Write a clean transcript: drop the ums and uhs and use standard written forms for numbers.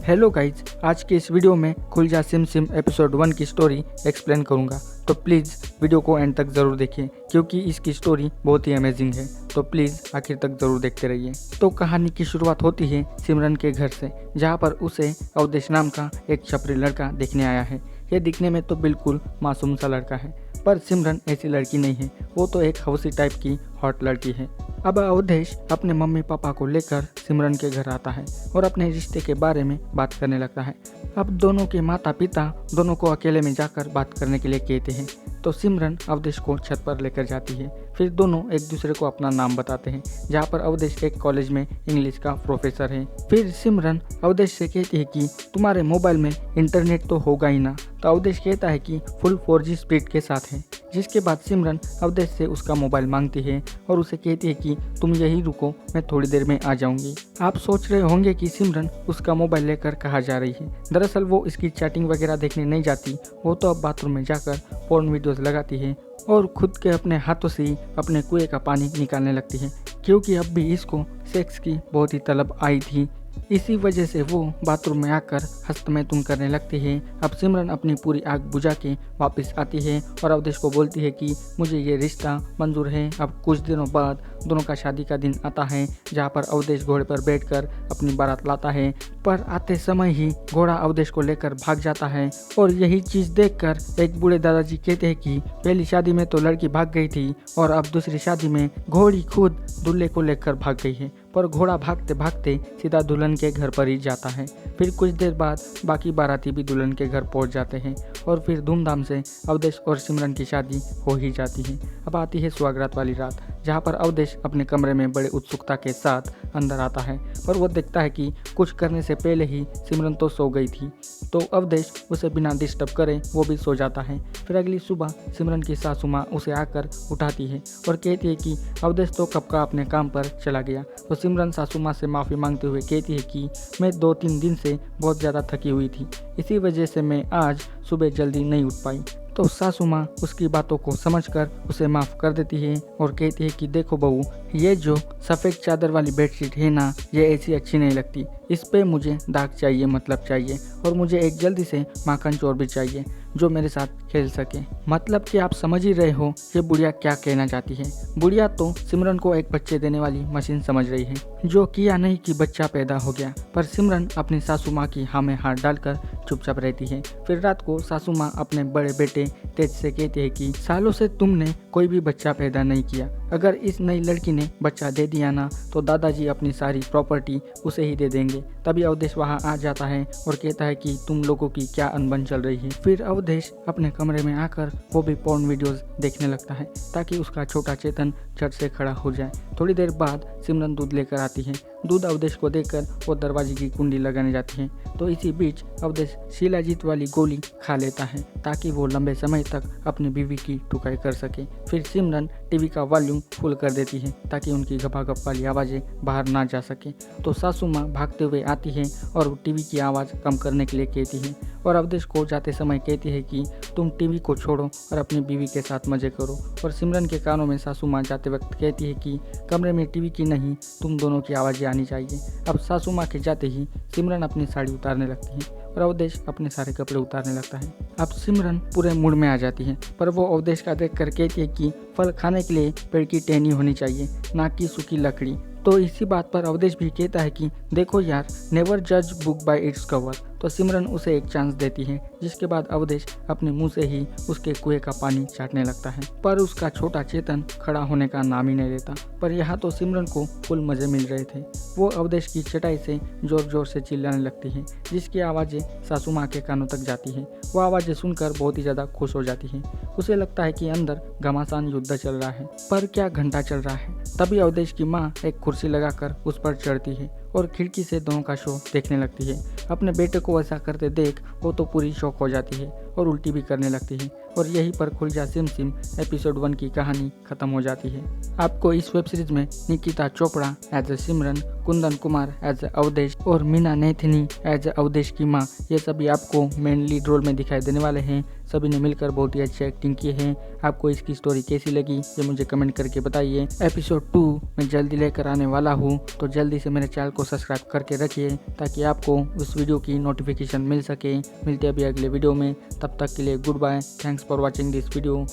Hello guys, आज के इस वीडियो में खुल जा सिम सिम एपिसोड 1 की स्टोरी एक्सप्लेन करूंगा। तो प्लीज़ वीडियो को एंड तक ज़रूर देखिए क्योंकि इसकी स्टोरी बहुत ही अमेजिंग है। तो प्लीज़ आखिर तक ज़रूर देखते रहिए। तो कहानी की शुरुआत होती है सिमरन के घर से, जहाँ पर उसे अवधेश नाम का एक छपरी लड़का देखने आया है। ये दिखने में तो बिल्कुल मासूम सा लड़का है, पर सिमरन ऐसी लड़की नहीं है। वो तो एक हौसी टाइप की हॉट लड़की है। अब अवधेश अपने मम्मी पापा को लेकर सिमरन के घर आता है और अपने रिश्ते के बारे में बात करने लगता है। अब दोनों के माता पिता दोनों को अकेले में जाकर बात करने के लिए कहते हैं, तो सिमरन अवधेश को छत पर लेकर जाती है। फिर दोनों एक दूसरे को अपना नाम बताते हैं, जहाँ पर अवधेश एक कॉलेज में इंग्लिश का प्रोफेसर है। फिर सिमरन अवधेश से कहती है कि तुम्हारे मोबाइल में इंटरनेट तो होगा ही ना। तो अवधेश कहता है कि फुल 4G स्पीड के साथ है। जिसके बाद सिमरन अवधेश से उसका मोबाइल मांगती है और उसे कहती है कि तुम यहीं रुको, मैं थोड़ी देर में आ जाऊंगी। आप सोच रहे होंगे कि सिमरन उसका मोबाइल लेकर कहाँ जा रही है। दरअसल वो इसकी चैटिंग वगैरह देखने नहीं जाती, वो तो अब बाथरूम में जाकर पोर्न वीडियोस लगाती है और खुद के अपने हाथों से ही अपने कुएं का पानी निकालने लगती है, क्योंकि अब भी इसको सेक्स की बहुत ही तलब आई थी। इसी वजह से वो बाथरूम में आकर हस्तमैथुन करने लगती है। अब सिमरन अपनी पूरी आग बुझा के वापस आती है और अवधेश को बोलती है कि मुझे ये रिश्ता मंजूर है। अब कुछ दिनों बाद दोनों का शादी का दिन आता है, जहाँ पर अवधेश घोड़े पर बैठकर अपनी बारात लाता है, पर आते समय ही घोड़ा अवधेश को लेकर भाग जाता है। और यही चीज़ देखकर एक बूढ़े दादाजी कहते हैं कि पहली शादी में तो लड़की भाग गई थी और अब दूसरी शादी में घोड़ी खुद दूल्हे को लेकर भाग गई है। पर घोड़ा भागते भागते सीधा दुल्हन के घर पर ही जाता है। फिर कुछ देर बाद बाकी बाराती भी दुल्हन के घर पहुंच जाते हैं और फिर धूमधाम से अवधेश और सिमरन की शादी हो ही जाती है। अब आती है सुहागरात वाली रात, जहाँ पर अवधेश अपने कमरे में बड़े उत्सुकता के साथ अंदर आता है, पर वो देखता है कि कुछ करने से पहले ही सिमरन तो सो गई थी। तो अवधेश उसे बिना डिस्टर्ब करे वो भी सो जाता है। फिर अगली सुबह सिमरन की सासू माँ उसे आकर उठाती है और कहती है कि अवधेश तो कब का अपने काम पर चला गया। तो सिमरन सासू माँ से माफ़ी मांगते हुए कहती है कि मैं 2-3 दिन से बहुत ज़्यादा थकी हुई थी, इसी वजह से मैं आज सुबह जल्दी नहीं उठ पाई। तो सासू माँ उसकी बातों को समझकर उसे माफ़ कर देती है और कहती है कि देखो बहू, ये जो सफ़ेद चादर वाली बेडशीट है ना, ये ऐसी अच्छी नहीं लगती। इस पे मुझे दाग चाहिए, मतलब चाहिए, और मुझे एक जल्दी से माखन चोर भी चाहिए जो मेरे साथ खेल सके। मतलब कि आप समझ ही रहे हो ये बुढ़िया क्या कहना चाहती है। बुढ़िया तो सिमरन को एक बच्चे देने वाली मशीन समझ रही है, जो किया नहीं कि बच्चा पैदा हो गया। पर सिमरन अपनी सासू माँ की हाँ में हाथ डालकर चुपचाप रहती है। फिर रात को सासू माँ अपने बड़े बेटे तेज से कहती है कि सालों से तुमने कोई भी बच्चा पैदा नहीं किया, अगर इस नई लड़की ने बच्चा दे दिया ना तो दादाजी अपनी सारी प्रॉपर्टी उसे ही दे देंगे। तभी अवधेश वहाँ आ जाता है और कहता है कि तुम लोगों की क्या अनबन चल रही है। फिर अवधेश अपने कमरे में आकर वो भी पोर्न वीडियोस देखने लगता है ताकि उसका छोटा चेतन झट से खड़ा हो जाए। थोड़ी देर बाद सिमरन दूध लेकर आती है। दूध अवधेश को देकर वो दरवाजे की कुंडी लगाने जाती है। तो इसी बीच अवधेश शिलाजीत वाली गोली खा लेता है ताकि वो लंबे समय तक अपनी बीवी की टुकाई कर सके। फिर सिमरन टीवी का वॉल्यूम फुल कर देती है ताकि उनकी गपागप वाली आवाज़ें बाहर ना जा सके। तो सासू माँ भागते हुए आती है और टीवी की आवाज़ कम करने के लिए कहती है और अवधेश को जाते समय कहती है कि तुम टीवी को छोड़ो और अपनी बीवी के साथ मजे करो। और सिमरन के कानों में सासू माँ जाते वक्त कहती है कि कमरे में टीवी की नहीं, तुम दोनों की आवाज़ें आनी चाहिए। अब सासू माँ के जाते ही सिमरन अपनी साड़ी उतारने लगती है और अवधेश अपने सारे कपड़े उतारने लगता है। अब सिमरन पूरे मूड में आ जाती है, पर वो अवधेश का देख कर कहती है कि फल खाने के लिए पेड़ की टहनी होनी चाहिए, ना कि सूखी लकड़ी। तो इसी बात पर अवधेश भी कहता है कि देखो यार, नेवर जज बुक बाय इट्स कवर। तो सिमरन उसे एक चांस देती है, जिसके बाद अवधेश अपने मुंह से ही उसके कुएं का पानी चाटने लगता है, पर उसका छोटा चेतन खड़ा होने का नाम ही नहीं लेता। पर यहाँ तो सिमरन को फुल मजे मिल रहे थे। वो अवधेश की चटाई से जोर जोर से चिल्लाने लगती है, जिसकी आवाज़ें सासू माँ के कानों तक जाती है। वो आवाज़ें सुनकर बहुत ही ज़्यादा खुश हो जाती है। उसे लगता है कि अंदर घमासान युद्ध चल रहा है, पर क्या घंटा चल रहा है। तभी अवधेश की माँ एक कुर्सी लगाकर उस पर चढ़ती है और खिड़की से दोनों का शो देखने लगती है। अपने बेटे को ऐसा करते देख वो तो पूरी शौक हो जाती है और उल्टी भी करने लगती है। और यहीं पर खुल जा सिम सिम एपिसोड 1 की कहानी खत्म हो जाती है। आपको इस वेब सीरीज में Nikita Chopra as a Simran, Kundan Kumar as a Awadhesh और मीना नैथनी एज ए अवधेश की माँ, ये सभी आपको मेन लीड रोल में दिखाई देने वाले हैं। सभी ने मिलकर बहुत ही अच्छी एक्टिंग की है। आपको इसकी स्टोरी कैसी लगी ये मुझे कमेंट करके बताइए। एपिसोड 2 मैं जल्दी लेकर आने वाला हूँ, तो जल्दी से मेरे चैनल को सब्सक्राइब करके रखिए ताकि आपको उस वीडियो की नोटिफिकेशन मिल सके। मिलते हैं अभी अगले वीडियो में, तब तक के लिए goodbye. Thanks for watching this video.